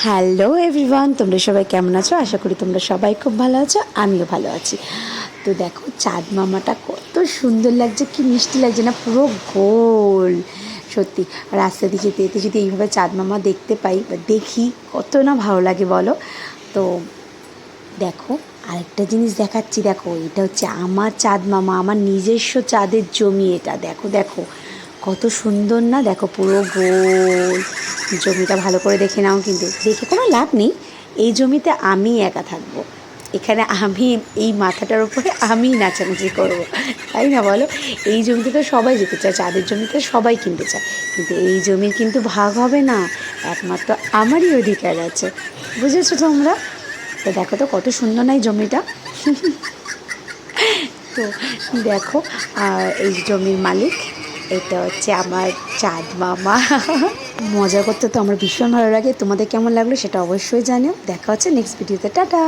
Hello everyone, তোমরা সবাই কেমন আছো? আশা করি তোমরা সবাই খুব ভালো আছো, আমিও ভালো আছি। তো দেখো চাঁদ মামাটা কত সুন্দর লাগছে, কি মিষ্টি লাগছে না, পুরো গোল। সত্যি রাস্তা দিয়ে যেতে যেতে যদি এইভাবে চাঁদ মামা দেখতে পাই বা দেখি, কত না ভালো লাগে বলো। তো দেখো আরেকটা জিনিস দেখাচ্ছি, দেখো এটা হচ্ছে আমার চাঁদ মামা, আমার নিজস্ব চাঁদের জমি। এটা দেখো দেখো কত সুন্দর না, দেখো পুরো গোল। জমিটা ভালো করে দেখে নাও, কিন্তু দেখে কোনো লাভ নেই। এই জমিতে আমি একা থাকবো, এখানে আমি এই মাথাটার উপরে আমি নাচানাচি করবো, তাই না বলো? এই জমিতে তো সবাই যেতে চায়, চাঁদের জমিতে সবাই কিনতে চায়, কিন্তু এই জমির কিন্তু ভাগ হবে না, একমাত্র আমারই অধিকার আছে। বুঝেছো তোমরা? তো দেখো তো কত সুন্দর না এই জমিটা। তো দেখো, আর এই জমির মালিক এটা হচ্ছে আমার চাঁদ মামা। মজা করতে তো আমার ভীষণ ভালো লাগে। তোমাদের কেমন লাগলো সেটা অবশ্যই জানিও। দেখা হচ্ছে নেক্সট ভিডিওতে। টাটা।